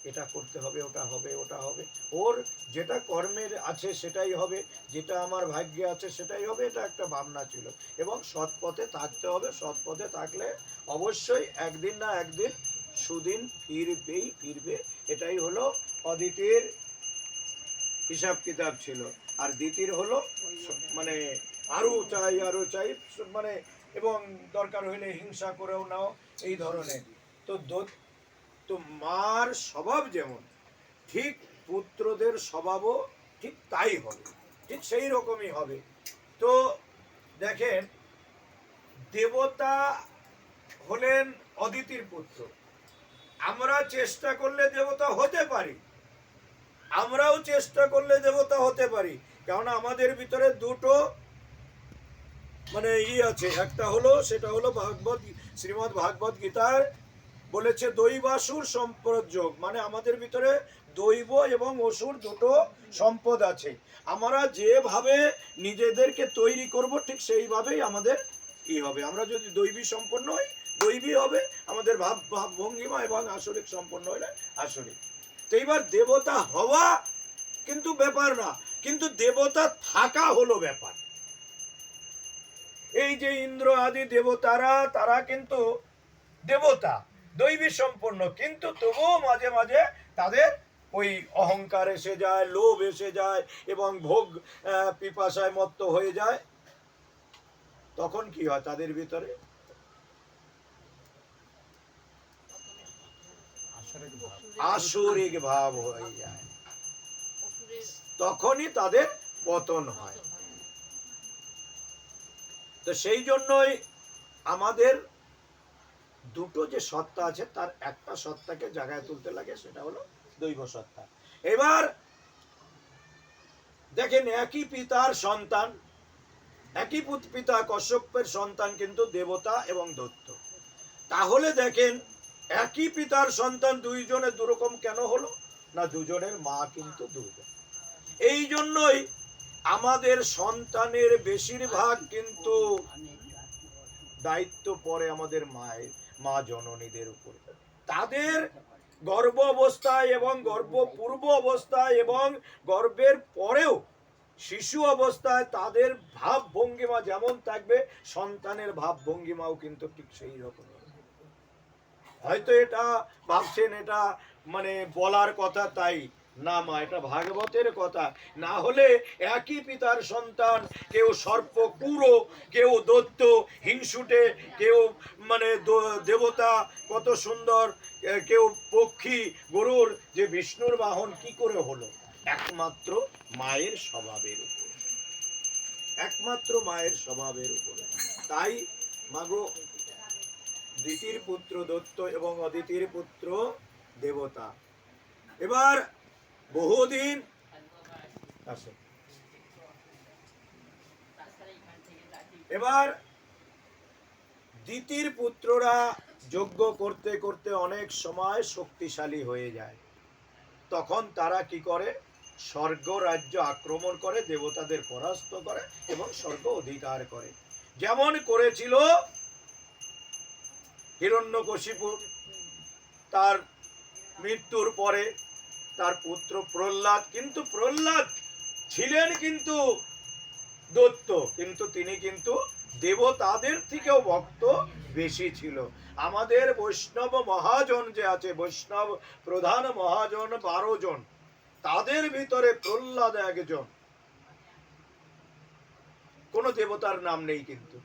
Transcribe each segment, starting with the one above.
এটা করতে হবে, ওটা হবে, ওটা হবে, ওর যেটা কর্মের আছে সেটাই হবে, যেটা আমার ভাগ্যে আছে সেটাই হবে, এটা একটা ভাবনা ছিল। এবং সৎ পথে থাকতে হবে, সৎ পথে থাকলে অবশ্যই একদিন না একদিন সুদিন ফিরবেই ফিরবে। এটাই হলো অদিতির হিসাব কিতাব ছিল। আর দ্বিতীয় হলো মানে আরো চাই আরো চাই, মানে এবং দরকার হইলে হিংসা করেও নাও, এই ধরনের। তো তো মার স্বভাব যেমন, ঠিক পুত্রদের স্বভাবও ঠিক তাই হবে, ঠিক সেই রকমই হবে। তো দেখেন, দেবতা হলেন অদিতির পুত্র। আমরা চেষ্টা করলে দেবতা হতে পারি, আমরাও চেষ্টা করলে দেবতা হতে পারি, কারণ আমাদের ভিতরে দুটো মানে আছে। একটা হলো, সেটা হলো শ্রীমদ্ ভাগবত গীতার বলেছে দৈবাসুর সম্পদ যোগ, মানে আমাদের ভিতরে দৈব এবং অসুর দুটো সম্পদ আছে। আমরা যেভাবে নিজেদেরকে তৈরি করব ঠিক সেইভাবেই আমাদের কি হবে। আমরা যদি দৈবী সম্পন্ন হই, দৈবী হবে আমাদের ভাব ভঙ্গিমা, এবং আসরিক সম্পন্ন হলে আসরিক। তো এইবার দেবতা হওয়া কিন্তু ব্যাপার না, কিন্তু দেবতা থাকা হলো ব্যাপার। এই যে ইন্দ্র আদি দেবতারা, তারা কিন্তু দেবতা, দৈবী সম্পন্ন, কিন্তু তবুও মাঝে মাঝে তাদের ওই অহংকার এসে যায়, লোভ এসে যায়, এবং ভোগ পিপাসায় মত্ত হয়ে যায়। তখন কি হয় তাদের ভিতরে? আসরিক ভাব হয়ে যায়, তখনই তাদের পতন হয়। তো সেই জন্যই আমাদের দুটো যে সত্তা আছে, তার একটা সত্তাকে জায়গায় তুলতে লাগে, সেটা হলো দৈব সত্তা। এবার দেখেন, একই পিতার সন্তান, একই পিতা কশ্যপের সন্তান, কিন্তু দেবতা এবং দৈত্য। তাহলে দেখেন, একই পিতার সন্তান দুইজনের দুরকম কেন হলো? না, দুজনের মা কিন্তু দুর্গা। এই জন্যই আমাদের সন্তানের বেশিরভাগ কিন্তু দায়িত্ব পড়ে আমাদের মায়ের, মা জননীদের উপর। তাদের গর্ভ অবস্থায় এবং গর্ভপূর্ব অবস্থায় এবং গর্ভের পরেও শিশু অবস্থায় তাদের ভাব ভঙ্গিমা যেমন থাকবে, সন্তানের ভাব ভঙ্গিমাও কিন্তু ঠিক সেই রকম। হয়তো এটা ভাবছেন এটা মানে বলার কথা, তাই না মা, এটা ভাগবতের কথা। না হলে একই পিতার সন্তান, কেউ সর্প কুড়ো, কেউ দৈত্য হিংসুটে, কেউ মানে দেবতা কত সুন্দর, কেউ পক্ষী গরুর যে বিষ্ণুর বাহন, কি করে হলো? একমাত্র মায়ের স্বভাবের উপর, একমাত্র মায়ের স্বভাবের উপরে। তাই মাগো, দ্বিতীয় পুত্র দত্ত এবং অদিতির পুত্র দেবতা। এবার বহুদিন আসে, এবার দ্বিতীয় পুত্ররা যজ্ঞ করতে করতে অনেক সময় শক্তিশালী হয়ে যায়। তখন তারা কি করে? স্বর্গ রাজ্য আক্রমণ করে, দেবতাদের পরাস্ত করে এবং স্বর্গ অধিকার করে, যেমন করেছিল হিরণ্যকশিপু। তার মৃত্যুর পরে তার পুত্র প্রহ্লাদ, কিন্তু প্রহ্লাদ ছিলেন কিন্তু দৈত্য, কিন্তু তিনি কিন্তু দেবতাদের থেকেও ভক্ত বেশি ছিল। আমাদের বৈষ্ণব মহাজন যে আছে, বৈষ্ণব প্রধান মহাজন 12 জন, তাদের ভিতরে প্রহ্লাদ একজন। কোন দেবতার নাম নেই, কিন্তু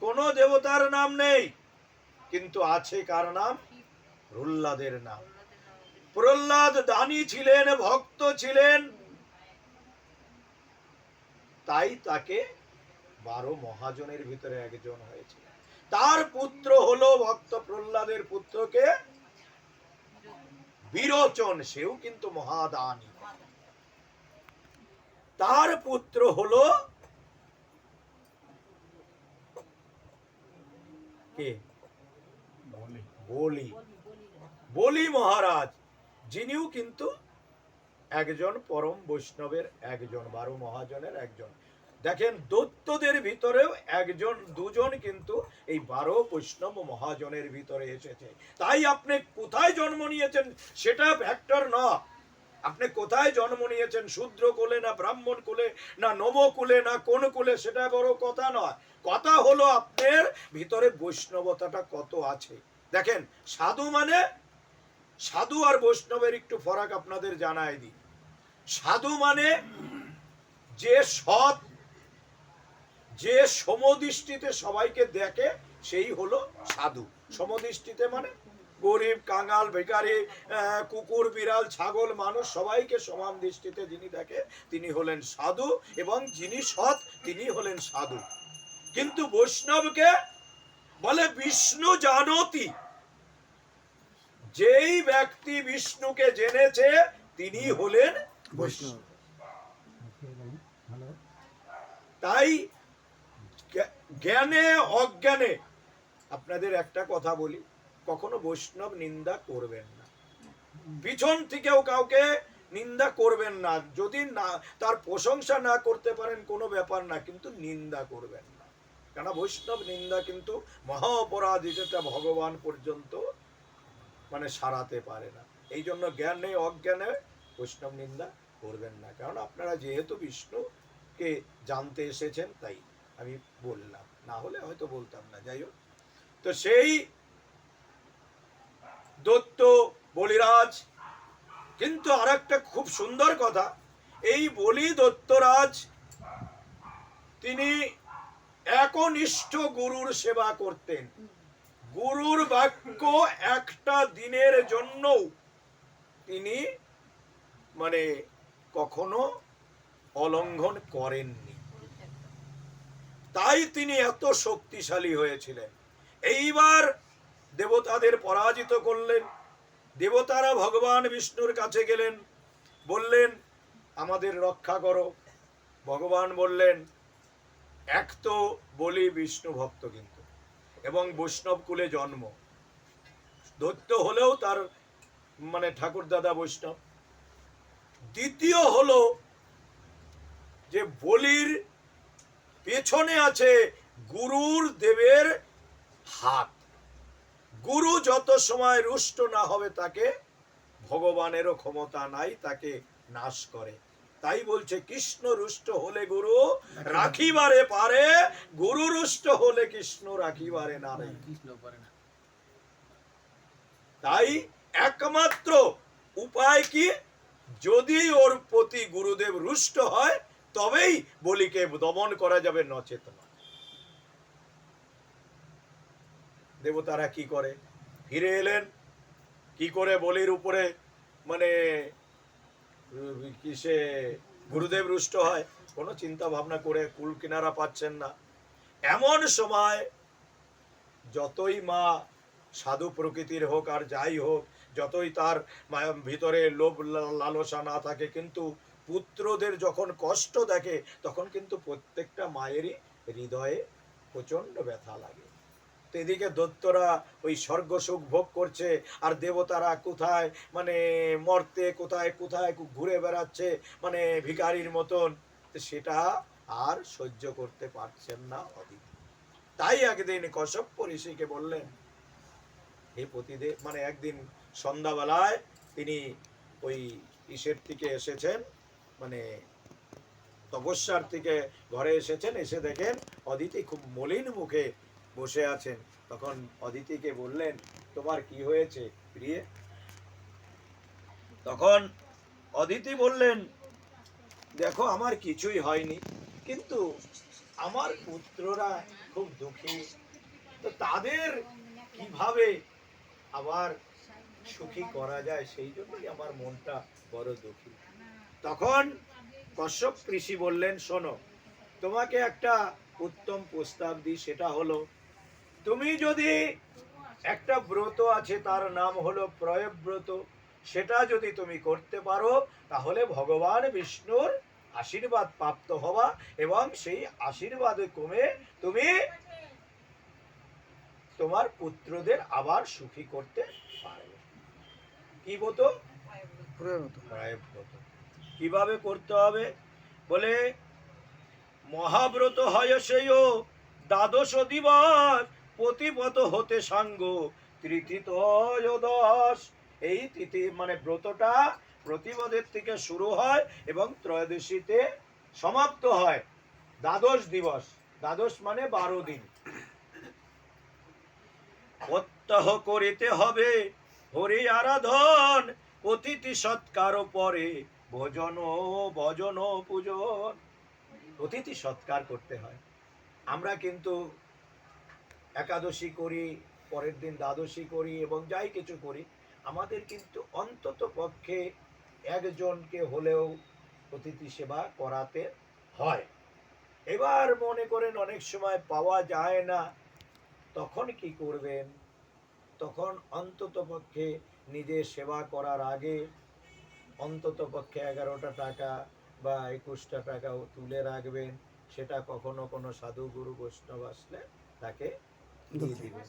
কোন দেবতার নাম নেই, কিন্তু আছে কার নাম? প্রহ্লাদের নাম। প্রহ্লাদ দানী ছিলেন, ভক্ত ছিলেন, তাই তাকে 12 মহাজনের ভিতরে একজন হয়েছে। তার পুত্র হলো ভক্ত প্রহ্লাদের পুত্রকে বিরোচন, সেও কিন্তু মহাদানী। তার পুত্র হলো কে? বলি, বলি মহারাজ, যিনিও কিন্তু একজন পরম বৈষ্ণবের একজন, 12 মহাজনের একজন। দেখেন দৈত্যদের ভিতরেও একজন দুজন কিন্তু এই 12 বৈষ্ণব মহাজনের ভিতরে এসেছে। তাই আপনি কোথায় জন্ম নিয়েছেন সেটা ফ্যাক্টর না। আপনি কোথায় জন্ম নিয়েছেন, শূদ্র কোলে না ব্রাহ্মণ কোলে না নব কোলে না কোন কোলে, সেটা বড় কথা নয়। কথা হলো আপনার ভিতরে বৈষ্ণবতাটা কত আছে। দেখেন সাধু মানে, সাধু আর বৈষ্ণবের একটু ফারাক আপনাদের জানাই দিই। সাধু মানে যে সৎ, যে সমদৃষ্টিতে সবাইকে দেখে সেই হলো সাধু। সমদৃষ্টিতে মানে গরিব কাঙাল ভিখারি কুকুর বিড়াল ছাগল মানুষ সবাইকে সমান দৃষ্টিতে যিনি দেখে তিনি হলেন সাধু, এবং যিনি সৎ তিনি হলেন সাধু। কিন্তু বৈষ্ণবকে বলে বিষ্ণু জানতি, যেই ব্যক্তি বিষ্ণুকে জেনেছে তিনি হলেন বৈষ্ণব। তাই জ্ঞানে অজ্ঞানে আপনাদের একটা কথা বলি, কখনো বৈষ্ণব নিন্দা করবেন না, পিছন থেকেও কাউকে নিন্দা করবেন না। যদি না তার প্রশংসা না করতে পারেন কোনো ব্যাপার না, কিন্তু নিন্দা করবেন না, কেন বৈষ্ণব নিন্দা কিন্তু মহা অপরাধ, যেটা ভগবান পর্যন্ত মানে সারাতে পারে না। এই জন্য জ্ঞানে অজ্ঞানে বৈষ্ণব নিন্দা করবেন না, কারণ আপনারা যেহেতু বিষ্ণুকে জানতে এসেছেন তাই আমি বললাম, না হলে হয়তো বলতাম না। যাই হোক, তো সেই দৈত্য বলিরাজ, কিন্তু আর একটা খুব সুন্দর কথা, এই বলি দৈত্যরাজ তিনি একনিষ্ঠ গুরুর সেবা করতেন। গুরুর বাক্য একটা দিনের জন্য তিনি মানে কখনো অলঙ্ঘন করেননি, তাই তিনি এত শক্তিশালী হয়েছিলেন। এইবার দেবতাদের পরাজিত করলেন। দেবতারা ভগবান বিষ্ণুর কাছে গেলেন, বললেন আমাদের রক্ষা করো। ভগবান বললেন এক তো বলি বিষ্ণু ভক্ত কিন্তু, এবং বৈষ্ণব কুলে জন্ম, দৈত্য হলেও তার মানে ঠাকুর দাদা বৈষ্ণব। দ্বিতীয় হলো যে বলির পেছনে আছে গুরুর দেবের হাত। গুরু যত সময় রুষ্ট না হবে তাকে ভগবানেরও ক্ষমতা নাই তাকে নাশ করে। তাই বলছে কৃষ্ণ রুষ্ট হলে গুরু রাখিবারে পারে, গুরু রুষ্ট হলে কৃষ্ণ রাখিবারে না রে। তাই একমাত্র উপায় কি, যদি ওর প্রতি গুরুদেব রুষ্ট হয় তবেই বলিকে দমন করা যাবে, নচেত নয়। দেবতারা কি করে ফিরে এলেন, কি করে বলির উপরে মানে কিসে গুরুদেব রুষ্ট হয়, কোনো চিন্তা ভাবনা করে কুল কিনারা পাচ্ছেন না। এমন সময় যতই মা সাধু প্রকৃতির হোক আর যাই হোক, যতই তার ভিতরে লোভ লালসা না থাকে, কিন্তু পুত্রদের যখন কষ্ট দেখে তখন কিন্তু প্রত্যেকটা মায়েরই হৃদয়ে প্রচন্ড ব্যথা লাগে। তো এদিকে দৈত্যরা ওই স্বর্গ সুখ ভোগ করছে, আর দেবতারা কোথায় মানে মর্তে কোথায় কোথায় ঘুরে বেড়াচ্ছে মানে ভিখারির মতন, সেটা আর সহ্য করতে পারছেন না অদিতি। তাই একদিন কশ্যপ ঋষিকে বললেন, এই প্রতিদেব মানে একদিন সন্ধ্যাবেলায় তিনি ওই ইসের থেকে এসেছেন, মানে তপস্যার থেকে ঘরে এসেছেন, এসে দেখেন অদিতি খুব মলিন মুখে বসে আছেন। তখন অদিতিকে বললেন তোমার কি হয়েছে প্রিয়ে? তখন অদিতি বললেন দেখো আমার কিছুই হয়নি, কিন্তু আমার পুত্ররা খুব দুঃখী, তো তাদের কিভাবে আবার সুখী করা যায় সেই জন্যই আমার মনটা বড় দুঃখী। তখন কশ্যপ ঋষি বললেন শোনো, তোমাকে একটা উত্তম প্রস্তাব দিই, সেটা হলো তুমি যদি একটা ব্রত আছে তার নাম হলো প্রয়ব্রত, সেটা যদি তুমি করতে পারো তাহলে ভগবান বিষ্ণুর আশীর্বাদ প্রাপ্ত হবা, এবং সেই আশীর্বাদে কমে তুমি তোমার পুত্রদের আবার সুখী করতে পারবে। কি ব্রত? প্রয়ব্রত। কিভাবে করতে হবে বলে মহাব্রত হয় সেও দ্বাদশ দিবস, প্রতিপত হতে সাঙ্গ তৃতীয়দশ। এই তিথি মানে ব্রতটা প্রতিপদের থেকে শুরু হয় এবং ত্রয়োদশীতে সমাপ্ত হয়। দ্বাদশ দিবস, দ্বাদশ মানে 12 দিন। প্রত্যহ করিতে হবে হরি আরাধন, অতিথি সৎকার পরে ভোজন ভজন পূজন। অতিথি সৎকার করতে হয়। আমরা কিন্তু একাদশী করি, পরের দিন দ্বাদশী করি এবং যাই কিছু করি, আমাদের কিন্তু অন্তত পক্ষে একজনকে হলেও অতিথি সেবা করাতে হয়। এবার মনে করেন অনেক সময় পাওয়া যায় না, তখন কি করবেন? তখন অন্তত পক্ষে নিজে সেবা করার আগে অন্তত পক্ষে 11টা টাকা বা 21টা টাকাও তুলে রাখবেন। সেটা কখনো কোনো সাধু গুরু বৈষ্ণব আসলে তাকে দিয়ে দিবেন।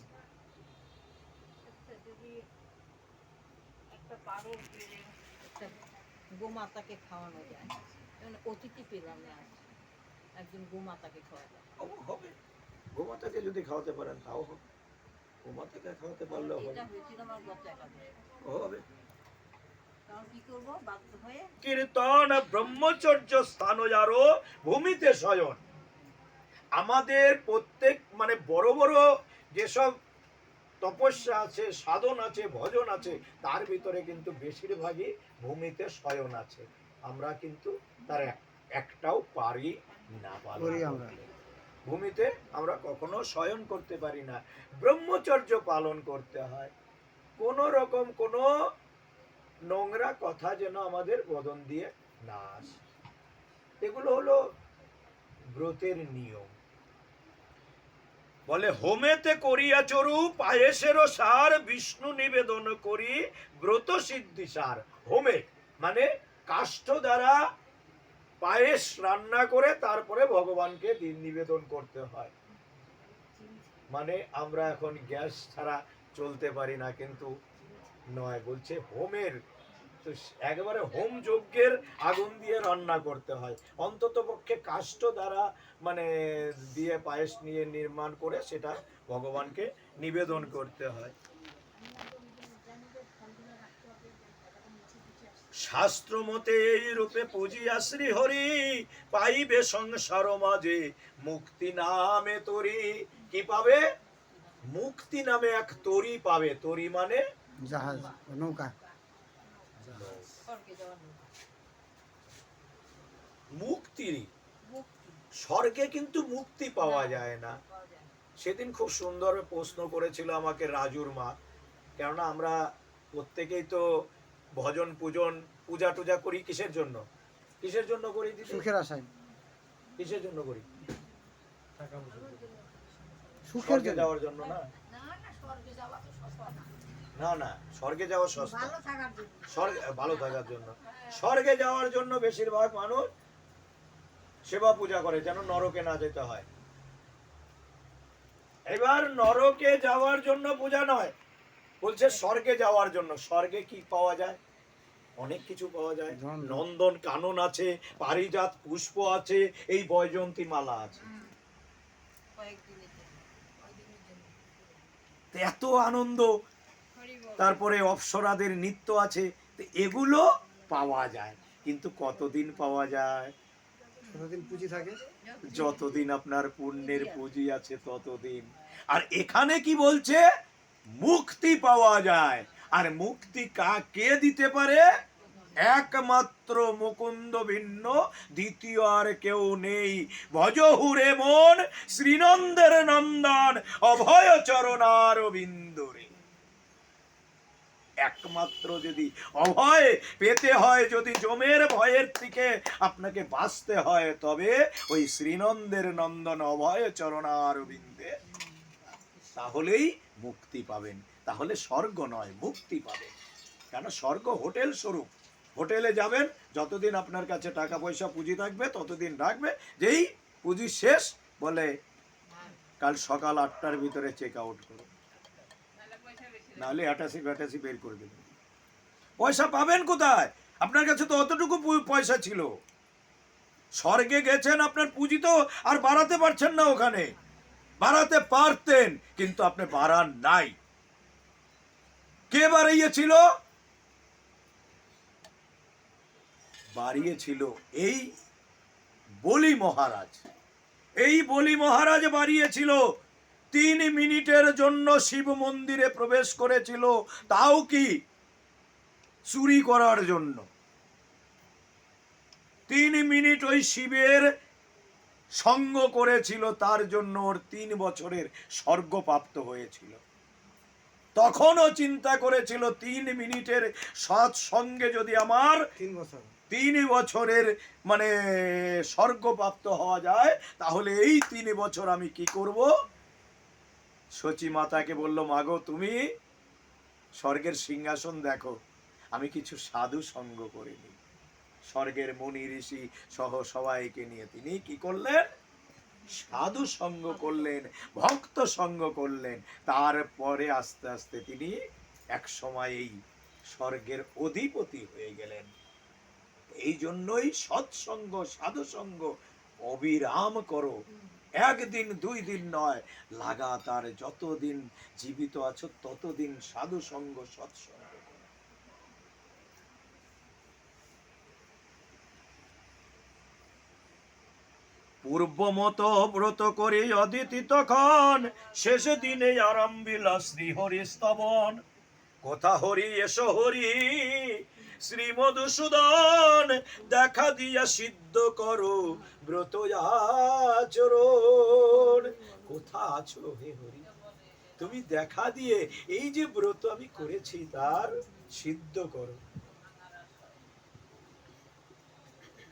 গোমাতাকে খাওয়ানো যায়, অতিথি পেলাম না, একজন গোমাতাকে খাওয়া যায়। হবে, গোমাতাকে যদি খাওয়াতে পারেন তাও হবে, গোমাতাকে খাওয়াতে পারলেও হবে। হবে। কীর্তন ব্রহ্মচর্য স্থান যারো ভূমিতে শয়ন। আমাদের প্রত্যেক মানে বড় বড় যেসব তপস্যা আছে, সাধন আছে, ভজন আছে, তার ভিতরে কিন্তু বেশিরভাগই ভূমিতে শয়ন আছে। আমরা কিন্তু তার একটাও পারি না। ভূমিতে আমরা কখনো শয়ন করতে পারি না। ব্রহ্মচর্য পালন করতে হয়। কোন রকম কোন নোংরা কথা যেন আমাদের বদন দিয়ে না আসে। এগুলো হলো ব্রতের নিয়ম। বলে হোমেতে করিয়া চরু পায়েসেরও সার, বিষ্ণু নিবেদন করি ব্রত সিদ্ধি সার। হোমে মানে কাষ্ঠ দ্বারা পায়েস রান্না করে তারপরে ভগবানকে নিবেদন করতে হয়। মানে আমরা এখন গ্যাস ছাড়া চলতে পারি না, কিন্তু নয়, বলছে হোমের, তো একেবারে হোম যজ্ঞের আগুন দিয়ে রান্না করতে হয়। অন্তত পক্ষে কাষ্ঠ দ্বারা মানে দিয়ে পায়েস নিয়ে নির্মাণ করে সেটা ভগবানকে নিবেদন করতে হয়। শাস্ত্র মতে এই রূপে পূজিয়া শ্রী হরি, পাইবে সংসার মাঝে মুক্তি নামে তরি। কি পাবে? মুক্তি নামে এক তরি পাবে। তরি মানে জাহাজ, নৌকা। মুক্তি, স্বর্গে কিন্তু মুক্তি পাওয়া যায় না। সেদিন খুব সুন্দর প্রশ্ন করেছিল আমাকে রাজুর মা, কেননা আমরা প্রত্যেকেই তো ভজন পূজন পূজা টুজা করি কিসের জন্য? কিসের জন্য করি? সুখের আশায়। কিসের জন্য করি? স্বর্গে যাওয়ার জন্য না। না না, স্বর্গে যাওয়া সস্তা, স্বর্গে ভালো থাকার জন্য। স্বর্গে যাওয়ার জন্য বেশিরভাগ মানুষ সেবা পূজা করে যেন নরকে না যেতে হয়। এবার নরকে যাওয়ার জন্য পূজা নয়, বলছে স্বর্গে যাওয়ার জন্য। স্বর্গে কি পাওয়া যায়? অনেক কিছু পাওয়া যায়। নন্দন কানন আছে, পারিজাত পুষ্প আছে, এই বৈজয়ন্তী মালা আছে। এত আনন্দ, তারপরে অপ্সরাদের নৃত্য আছে, এগুলো পাওয়া যায়। কিন্তু কতদিন পাওয়া যায়? যতদিন পুঁজি থাকে, যতদিন আপনার পুণ্যের পুঁজি আছে ততদিন। আর এখানে কি বলছে? মুক্তি পাওয়া যায়। আর মুক্তি কাকে দিতে পারে? একমাত্র মুকুন্দ ভিন্ন দ্বিতীয় আর কেউ নেই। ভজহুরে মন শ্রীনন্দের নন্দন, অভয় চরণার বিন্দুরে। একমাত্র যদি অভয় পেতে হয়, যদি জমের ভয়ের থেকে আপনাকে বাঁচতে হয়, তবে ওই শ্রীনন্দের নন্দন অভয় চরণার বিন্দে, তাহলেই মুক্তি পাবেন। তাহলে স্বর্গ নয়, মুক্তি পাবেন। কেন? স্বর্গ হোটেল স্বরূপ। হোটেলে যাবেন, যতদিন আপনার কাছে টাকা পয়সা পুঁজি থাকবে ততদিন রাখবে। যেই পুঁজি শেষ, বলে কাল সকাল 8টার ভিতরে চেক আউট করো, নাহলে অ্যাটাসি বের করে দেবেন। পয়সা পাবেন কোথায়? আপনার কাছে তো অতটুকু পয়সা ছিল। স্বর্গে গেছেন, আপনার পুঁজি তো আর বাড়াতে পারছেন না, ওখানে বাড়াতে পারতেন কিন্তু আপনি বাড়ান নাই। কে বাড়িয়েছিল? বাড়িয়েছিল এই বলি মহারাজ। এই বলি মহারাজ বাড়িয়েছিল। 3 মিনিটের জন্য শিব মন্দিরে প্রবেশ করেছিল, তাও কি চুরি করার জন্য। 3 মিনিট ওই শিবের সঙ্গ করেছিল, তার জন্য ওর 3 বছরের স্বর্গপ্রাপ্ত হয়েছিল। তখনও চিন্তা করেছিল 3 মিনিটের সৎসঙ্গে যদি আমার 3 বছর 3 বছরের মানে স্বর্গপ্রাপ্ত হওয়া যায়, তাহলে এই 3 বছর আমি কি করব। সচী মাতাকে বলল, মাগো তুমি স্বর্গের সিংহাসন দেখো, আমি কিছু সাধু সঙ্গ করিনি। স্বর্গের মুনি ঋষি সহ সবাইকে নিয়ে তিনি কি করলেন? সাধু সঙ্গ করলেন, ভক্ত সঙ্গ করলেন। তারপরে আস্তে আস্তে তিনি এক সময় এই স্বর্গের অধিপতি হয়ে গেলেন। এই জন্যই সৎসঙ্গ সাধু সঙ্গ অবিরাম করো। 1 দিন 2 দিন নয়, লাগাতার যতদিন জীবিত আছো ততদিন সাধু সঙ্গ সৎসঙ্গ করো। পূর্বমত ব্রত করে অদিতি তখন, শেষে দিনে আরম্ভিলা শ্রীহরি স্তবন। কথা হরি এসো হরি শ্রী মধুসূদন, দেখা দিয়া সিদ্ধ করো ব্রত আচরণ। কোথা আছো হে হরি, তুমি দেখা দিয়ে এই যে ব্রত আমি করেছি তার সিদ্ধ করো।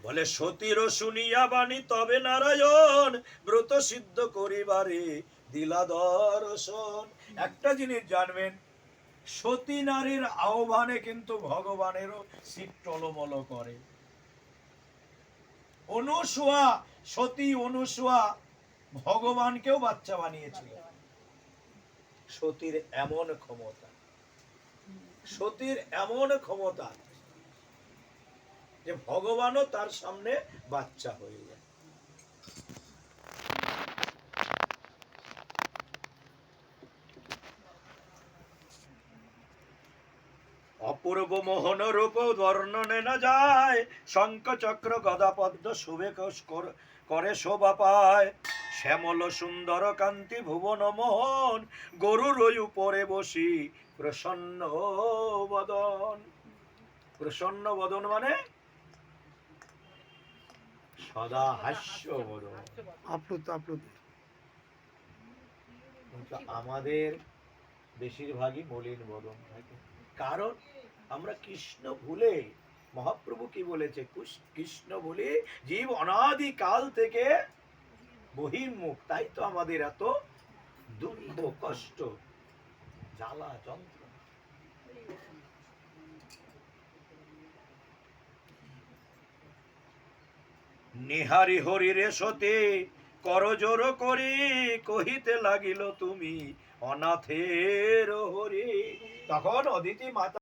বলে সতীর শুনিয়া বাণী তবে নারায়ণ, ব্রত সিদ্ধ করিবারে দিলা দর্শন। একটা জিনিস জানবেন, সতী নারীর আহ্বানে কিন্তু ভগবানেরও সিট টলমল করে। অনুসুয়া, সতী অনুসুয়া ভগবানকেও বাচ্চা বানিয়েছিল। সতীর এমন ক্ষমতা, সতীর এমন ক্ষমতা যে ভগবানও তার সামনে বাচ্চা হয়ে যায়। অপূর্ব মোহন রূপ বর্ণনে না যায়, শঙ্খ চক্র গদা পদ্ম শোভে করে শোভা পায়। শ্যামল সুন্দর কান্তি ভুবন মোহন, গরুর উপরে বসি প্রসন্ন বদন। প্রসন্ন বদন মানে সদা হাস্য বদন। আপ্লুত আপ্লুত। কিন্তু আমাদের বেশিরভাগই মলিন বদন থাকে, কারণ আমরা কৃষ্ণ ভুলে, মহাপ্রভু কি বলেছে, কৃষ্ণ ভুলে জীব অনাদি কাল থেকে বহির্মুখ। তাই তো আমাদের এত দুঃখ কষ্ট জ্বালা যন্ত্রণা। নিহারি হরিরে সতে করজোর করি, কহিতে লাগিল তুমি অনাথের হরি। তখন অদিতি মাতা